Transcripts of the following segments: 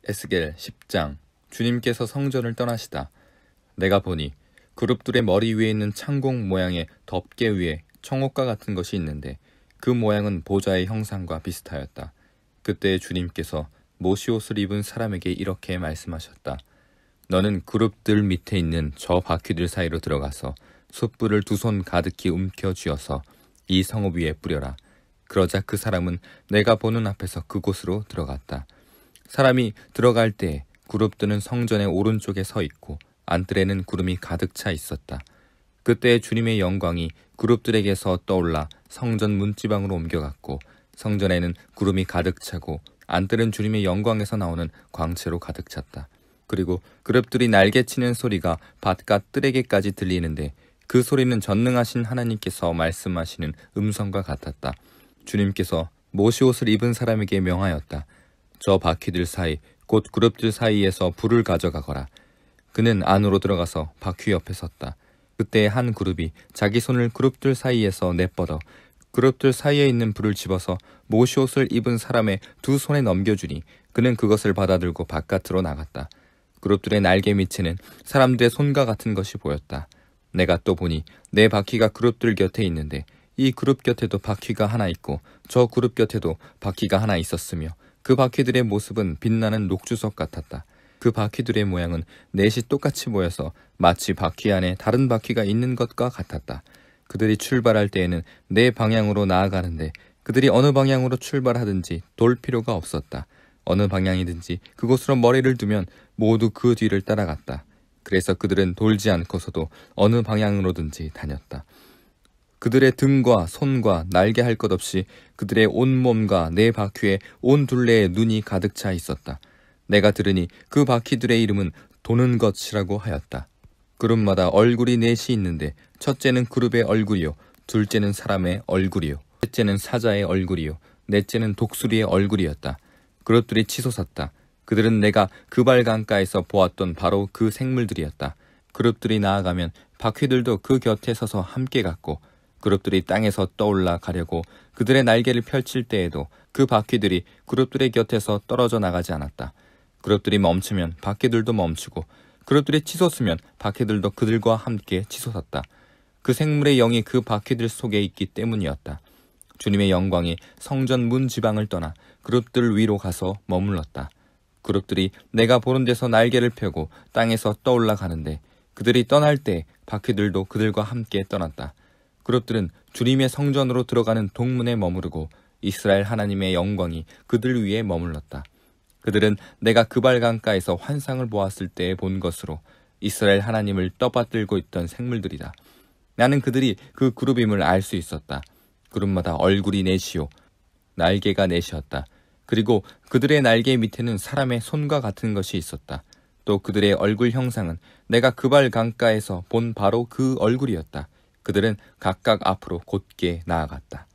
에스겔 10장. 주님께서 성전을 떠나시다. 내가 보니 그룹들의 머리 위에 있는 창공 모양의 덮개 위에 청옥과 같은 것이 있는데 그 모양은 보좌의 형상과 비슷하였다. 그때 주님께서 모시옷을 입은 사람에게 이렇게 말씀하셨다. 너는 그룹들 밑에 있는 저 바퀴들 사이로 들어가서 숯불을 2손 가득히 움켜 쥐어서 이 성읍 위에 뿌려라. 그러자 그 사람은 내가 보는 앞에서 그곳으로 들어갔다. 사람이 들어갈 때 그룹들은 성전의 오른쪽에 서 있고 안뜰에는 구름이 가득 차 있었다. 그때 주님의 영광이 그룹들에게서 떠올라 성전 문지방으로 옮겨갔고 성전에는 구름이 가득 차고 안뜰은 주님의 영광에서 나오는 광채로 가득 찼다. 그리고 그룹들이 날개치는 소리가 바깥 뜰에게까지 들리는데 그 소리는 전능하신 하나님께서 말씀하시는 음성과 같았다. 주님께서 모시옷을 입은 사람에게 명하였다. 저 바퀴들 사이 곧 그룹들 사이에서 불을 가져가거라. 그는 안으로 들어가서 바퀴 옆에 섰다. 그때 한 그룹이 자기 손을 그룹들 사이에서 내뻗어 그룹들 사이에 있는 불을 집어서 모시옷을 입은 사람의 2손에 넘겨주니 그는 그것을 받아들고 바깥으로 나갔다. 그룹들의 날개 밑에는 사람들의 손과 같은 것이 보였다. 내가 또 보니 내 바퀴가 그룹들 곁에 있는데 이 그룹 곁에도 바퀴가 하나 있고 저 그룹 곁에도 바퀴가 하나 있었으며 그 바퀴들의 모습은 빛나는 녹주석 같았다. 그 바퀴들의 모양은 넷이 똑같이 보여서 마치 바퀴 안에 다른 바퀴가 있는 것과 같았다. 그들이 출발할 때에는 네 방향으로 나아가는데 그들이 어느 방향으로 출발하든지 돌 필요가 없었다. 어느 방향이든지 그곳으로 머리를 두면 모두 그 뒤를 따라갔다. 그래서 그들은 돌지 않고서도 어느 방향으로든지 다녔다. 그들의 등과 손과 날개 할 것 없이 그들의 온몸과 네 바퀴에 온 둘레에 눈이 가득 차 있었다. 내가 들으니 그 바퀴들의 이름은 도는 것이라고 하였다. 그룹마다 얼굴이 넷이 있는데 첫째는 그룹의 얼굴이요, 둘째는 사람의 얼굴이요, 셋째는 사자의 얼굴이요, 넷째는 독수리의 얼굴이었다. 그룹들이 치솟았다. 그들은 내가 그발 강가에서 보았던 바로 그 생물들이었다. 그룹들이 나아가면 바퀴들도 그 곁에 서서 함께 갔고 그룹들이 땅에서 떠올라 가려고 그들의 날개를 펼칠 때에도 그 바퀴들이 그룹들의 곁에서 떨어져 나가지 않았다. 그룹들이 멈추면 바퀴들도 멈추고 그룹들이 치솟으면 바퀴들도 그들과 함께 치솟았다. 그 생물의 영이 그 바퀴들 속에 있기 때문이었다. 주님의 영광이 성전 문 지방을 떠나 그룹들 위로 가서 머물렀다. 그룹들이 내가 보는 데서 날개를 펴고 땅에서 떠올라 가는데 그들이 떠날 때 바퀴들도 그들과 함께 떠났다. 그룹들은 주님의 성전으로 들어가는 동문에 머무르고 이스라엘 하나님의 영광이 그들 위에 머물렀다. 그들은 내가 그발 강가에서 환상을 보았을 때 본 것으로 이스라엘 하나님을 떠받들고 있던 생물들이다. 나는 그들이 그 그룹임을 알 수 있었다. 그룹마다 얼굴이 넷이요, 날개가 넷이었다. 그리고 그들의 날개 밑에는 사람의 손과 같은 것이 있었다. 또 그들의 얼굴 형상은 내가 그발 강가에서 본 바로 그 얼굴이었다. 그들은 각각 앞으로 곧게 나아갔다.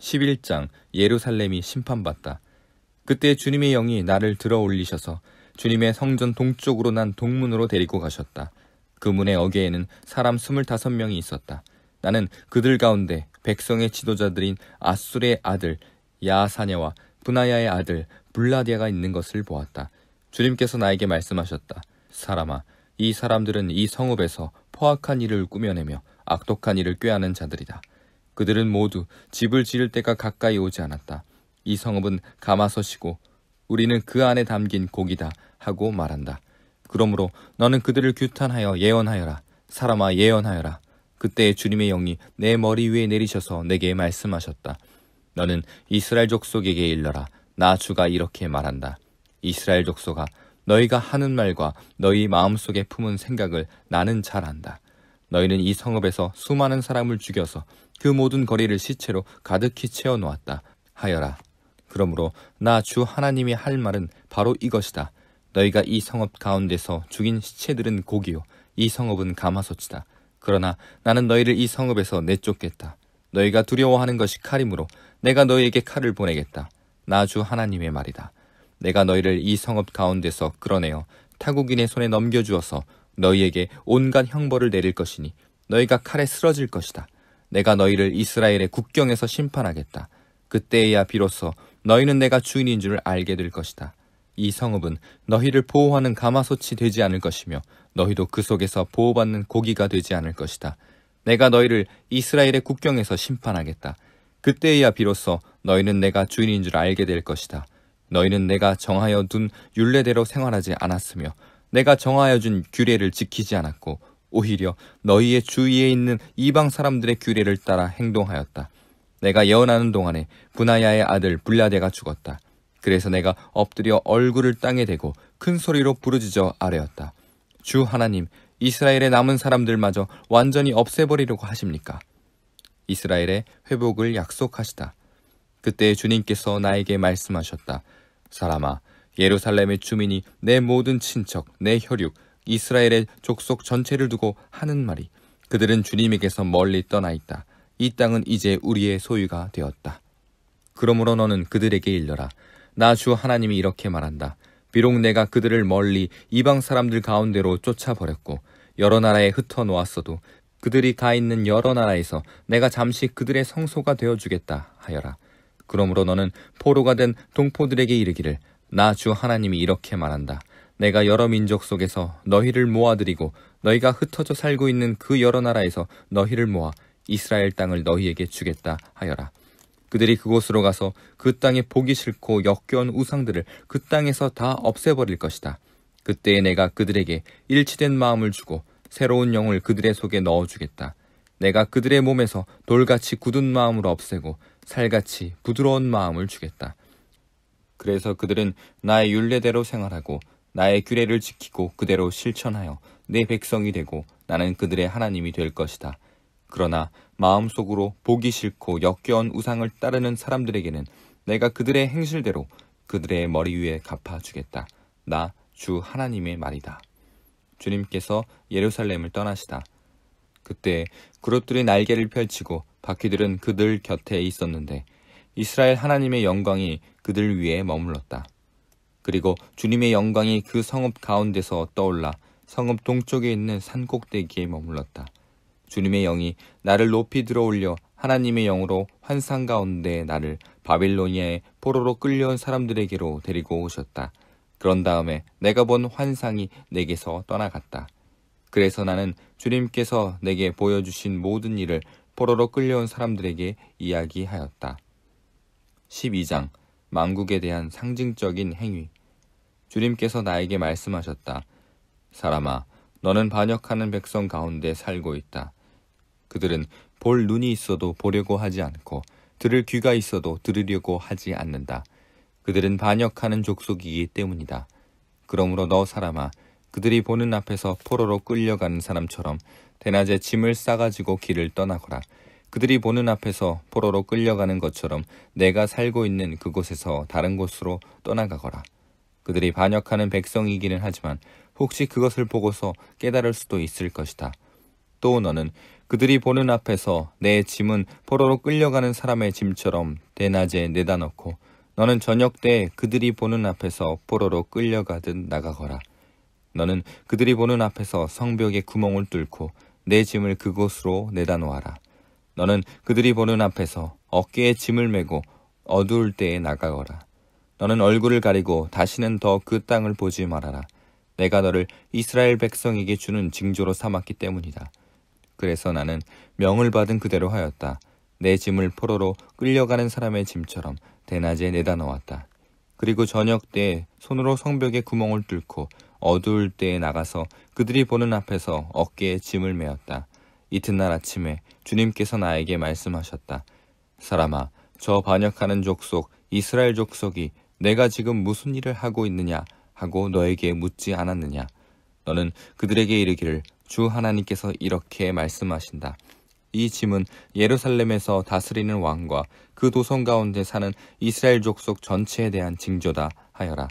11장. 예루살렘이 심판받다. 그때 주님의 영이 나를 들어 올리셔서 주님의 성전 동쪽으로 난 동문으로 데리고 가셨다. 그 문의 어귀에는 사람 25명이 있었다. 나는 그들 가운데 백성의 지도자들인 아술의 아들 야사냐와 브나야의 아들 블라디아가 있는 것을 보았다. 주님께서 나에게 말씀하셨다. 사람아, 이 사람들은 이 성읍에서 포악한 일을 꾸며내며 악독한 일을 꾀하는 자들이다. 그들은 모두 집을 지을 때가 가까이 오지 않았다. 이 성읍은 가마솥이고 우리는 그 안에 담긴 고기다 하고 말한다. 그러므로 너는 그들을 규탄하여 예언하여라. 사람아, 예언하여라. 그때 주님의 영이 내 머리 위에 내리셔서 내게 말씀하셨다. 너는 이스라엘 족속에게 일러라. 나 주가 이렇게 말한다. 이스라엘 족속아, 너희가 하는 말과 너희 마음속에 품은 생각을 나는 잘 안다. 너희는 이 성읍에서 수많은 사람을 죽여서 그 모든 거리를 시체로 가득히 채워놓았다 하여라. 그러므로 나 주 하나님이 할 말은 바로 이것이다. 너희가 이 성읍 가운데서 죽인 시체들은 고기요, 이 성읍은 가마솥이다. 그러나 나는 너희를 이 성읍에서 내쫓겠다. 너희가 두려워하는 것이 칼이므로 내가 너희에게 칼을 보내겠다. 나 주 하나님의 말이다. 내가 너희를 이 성읍 가운데서 끌어내어 타국인의 손에 넘겨주어서 너희에게 온갖 형벌을 내릴 것이니 너희가 칼에 쓰러질 것이다. 내가 너희를 이스라엘의 국경에서 심판하겠다. 그때에야 비로소 너희는 내가 주인인 줄 알게 될 것이다. 이 성읍은 너희를 보호하는 가마솥이 되지 않을 것이며 너희도 그 속에서 보호받는 고기가 되지 않을 것이다. 내가 너희를 이스라엘의 국경에서 심판하겠다. 그때에야 비로소 너희는 내가 주인인 줄 알게 될 것이다. 너희는 내가 정하여 둔 율례대로 생활하지 않았으며 내가 정하여 준 규례를 지키지 않았고 오히려 너희의 주위에 있는 이방 사람들의 규례를 따라 행동하였다. 내가 예언하는 동안에 분하야의 아들 블랴대가 죽었다. 그래서 내가 엎드려 얼굴을 땅에 대고 큰 소리로 부르짖어 아뢰었다. 주 하나님, 이스라엘의 남은 사람들마저 완전히 없애버리려고 하십니까? 이스라엘의 회복을 약속하시다. 그때 주님께서 나에게 말씀하셨다. 사람아, 예루살렘의 주민이 내 모든 친척, 내 혈육, 이스라엘의 족속 전체를 두고 하는 말이 그들은 주님에게서 멀리 떠나 있다. 이 땅은 이제 우리의 소유가 되었다. 그러므로 너는 그들에게 일러라. 나 주 하나님이 이렇게 말한다. 비록 내가 그들을 멀리 이방 사람들 가운데로 쫓아버렸고 여러 나라에 흩어놓았어도 그들이 가 있는 여러 나라에서 내가 잠시 그들의 성소가 되어주겠다 하여라. 그러므로 너는 포로가 된 동포들에게 이르기를 나 주 하나님이 이렇게 말한다. 내가 여러 민족 속에서 너희를 모아들이고 너희가 흩어져 살고 있는 그 여러 나라에서 너희를 모아 이스라엘 땅을 너희에게 주겠다 하여라. 그들이 그곳으로 가서 그 땅에 보기 싫고 역겨운 우상들을 그 땅에서 다 없애버릴 것이다. 그때에 내가 그들에게 일치된 마음을 주고 새로운 영을 그들의 속에 넣어주겠다. 내가 그들의 몸에서 돌같이 굳은 마음을 없애고 살같이 부드러운 마음을 주겠다. 그래서 그들은 나의 율례대로 생활하고 나의 규례를 지키고 그대로 실천하여 내 백성이 되고 나는 그들의 하나님이 될 것이다. 그러나 마음속으로 보기 싫고 역겨운 우상을 따르는 사람들에게는 내가 그들의 행실대로 그들의 머리 위에 갚아주겠다. 나 주 하나님의 말이다. 주님께서 예루살렘을 떠나시다. 그때 그룹들이 날개를 펼치고 바퀴들은 그들 곁에 있었는데 이스라엘 하나님의 영광이 그들 위에 머물렀다. 그리고 주님의 영광이 그 성읍 가운데서 떠올라 성읍 동쪽에 있는 산 꼭대기에 머물렀다. 주님의 영이 나를 높이 들어올려 하나님의 영으로 환상 가운데 나를 바빌로니아의 포로로 끌려온 사람들에게로 데리고 오셨다. 그런 다음에 내가 본 환상이 내게서 떠나갔다. 그래서 나는 주님께서 내게 보여주신 모든 일을 포로로 끌려온 사람들에게 이야기하였다. 12장 만국에 대한 상징적인 행위. 주님께서 나에게 말씀하셨다. 사람아, 너는 반역하는 백성 가운데 살고 있다. 그들은 볼 눈이 있어도 보려고 하지 않고 들을 귀가 있어도 들으려고 하지 않는다. 그들은 반역하는 족속이기 때문이다. 그러므로 너 사람아, 그들이 보는 앞에서 포로로 끌려가는 사람처럼 대낮에 짐을 싸가지고 길을 떠나거라. 그들이 보는 앞에서 포로로 끌려가는 것처럼 내가 살고 있는 그곳에서 다른 곳으로 떠나가거라. 그들이 반역하는 백성이기는 하지만 혹시 그것을 보고서 깨달을 수도 있을 것이다. 또 너는 그들이 보는 앞에서 내 짐은 포로로 끌려가는 사람의 짐처럼 대낮에 내다 놓고 너는 저녁 때 그들이 보는 앞에서 포로로 끌려가듯 나가거라. 너는 그들이 보는 앞에서 성벽에 구멍을 뚫고 내 짐을 그곳으로 내다 놓아라. 너는 그들이 보는 앞에서 어깨에 짐을 메고 어두울 때에 나가거라. 너는 얼굴을 가리고 다시는 더 그 땅을 보지 말아라. 내가 너를 이스라엘 백성에게 주는 징조로 삼았기 때문이다. 그래서 나는 명을 받은 그대로 하였다. 내 짐을 포로로 끌려가는 사람의 짐처럼 대낮에 내다 놓았다. 그리고 저녁 때에 손으로 성벽에 구멍을 뚫고 어두울 때에 나가서 그들이 보는 앞에서 어깨에 짐을 메었다. 이튿날 아침에 주님께서 나에게 말씀하셨다. 사람아, 저 반역하는 족속 이스라엘 족속이 내가 지금 무슨 일을 하고 있느냐 하고 너에게 묻지 않았느냐. 너는 그들에게 이르기를 주 하나님께서 이렇게 말씀하신다. 이 짐은 예루살렘에서 다스리는 왕과 그 도성 가운데 사는 이스라엘 족속 전체에 대한 징조다 하여라.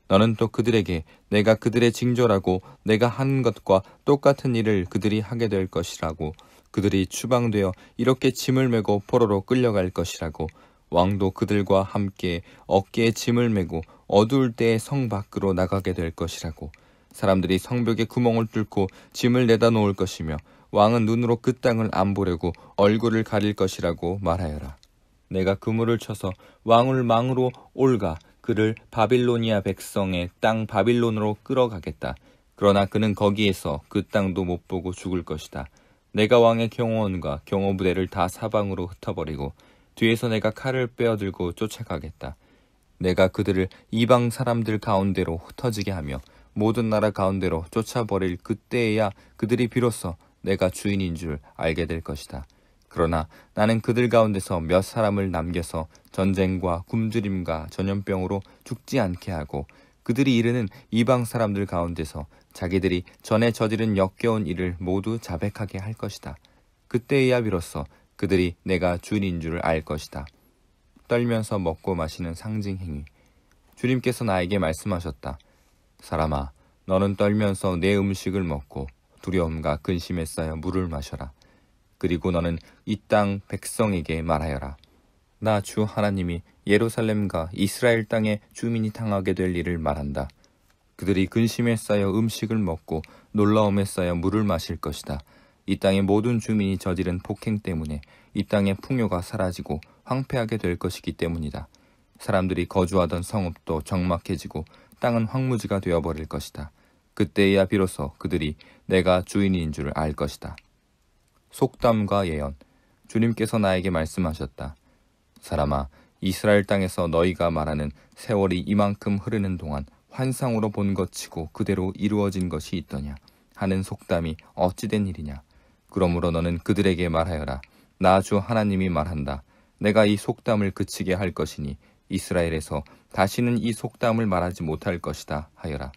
너는 또 그들에게 내가 그들의 징조라고 내가 한 것과 똑같은 일을 그들이 하게 될 것이라고 그들이 추방되어 이렇게 짐을 메고 포로로 끌려갈 것이라고 왕도 그들과 함께 어깨에 짐을 메고 어두울 때에 성 밖으로 나가게 될 것이라고 사람들이 성벽에 구멍을 뚫고 짐을 내다 놓을 것이며 왕은 눈으로 그 땅을 안 보려고 얼굴을 가릴 것이라고 말하여라. 내가 그물을 쳐서 왕을 망으로 올가 그를 바빌로니아 백성의 땅 바빌론으로 끌어가겠다. 그러나 그는 거기에서 그 땅도 못 보고 죽을 것이다. 내가 왕의 경호원과 경호부대를 다 사방으로 흩어버리고 뒤에서 내가 칼을 빼어들고 쫓아가겠다. 내가 그들을 이방 사람들 가운데로 흩어지게 하며 모든 나라 가운데로 쫓아버릴 그때에야 그들이 비로소 내가 주인인 줄 알게 될 것이다. 그러나 나는 그들 가운데서 몇 사람을 남겨서 전쟁과 굶주림과 전염병으로 죽지 않게 하고 그들이 이르는 이방 사람들 가운데서 자기들이 전에 저지른 역겨운 일을 모두 자백하게 할 것이다. 그때에야 비로소 그들이 내가 주인인 줄 알 것이다. 떨면서 먹고 마시는 상징 행위. 주님께서 나에게 말씀하셨다. 사람아, 너는 떨면서 내 음식을 먹고 두려움과 근심에 쌓여 물을 마셔라. 그리고 너는 이 땅 백성에게 말하여라. 나 주 하나님이 예루살렘과 이스라엘 땅의 주민이 당하게 될 일을 말한다. 그들이 근심에 쌓여 음식을 먹고 놀라움에 쌓여 물을 마실 것이다. 이 땅의 모든 주민이 저지른 폭행 때문에 이 땅의 풍요가 사라지고 황폐하게 될 것이기 때문이다. 사람들이 거주하던 성읍도 적막해지고 땅은 황무지가 되어버릴 것이다. 그때야 비로소 그들이 내가 주인인 줄 알 것이다. 속담과 예언. 주님께서 나에게 말씀하셨다. 사람아, 이스라엘 땅에서 너희가 말하는 세월이 이만큼 흐르는 동안 환상으로 본 것치고 그대로 이루어진 것이 있더냐 하는 속담이 어찌된 일이냐. 그러므로 너는 그들에게 말하여라. 나 주 하나님이 말한다. 내가 이 속담을 그치게 할 것이니 이스라엘에서 다시는 이 속담을 말하지 못할 것이다 하여라.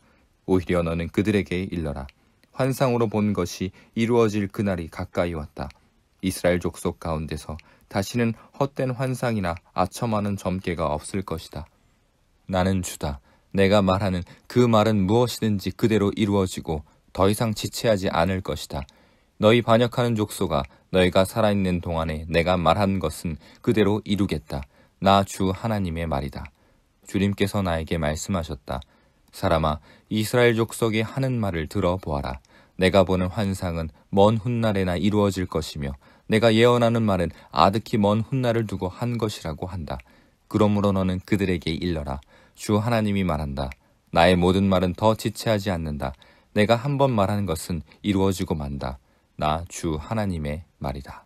오히려 너는 그들에게 일러라. 환상으로 본 것이 이루어질 그날이 가까이 왔다. 이스라엘 족속 가운데서 다시는 헛된 환상이나 아첨하는 점괘가 없을 것이다. 나는 주다. 내가 말하는 그 말은 무엇이든지 그대로 이루어지고 더 이상 지체하지 않을 것이다. 너희 반역하는 족속아, 너희가 살아있는 동안에 내가 말한 것은 그대로 이루겠다. 나 주 하나님의 말이다. 주님께서 나에게 말씀하셨다. 사람아, 이스라엘 족속이 하는 말을 들어보아라. 내가 보는 환상은 먼 훗날에나 이루어질 것이며 내가 예언하는 말은 아득히 먼 훗날을 두고 한 것이라고 한다. 그러므로 너는 그들에게 일러라. 주 하나님이 말한다. 나의 모든 말은 더 지체하지 않는다. 내가 한 번 말하는 것은 이루어지고 만다. 나 주 하나님의 말이다.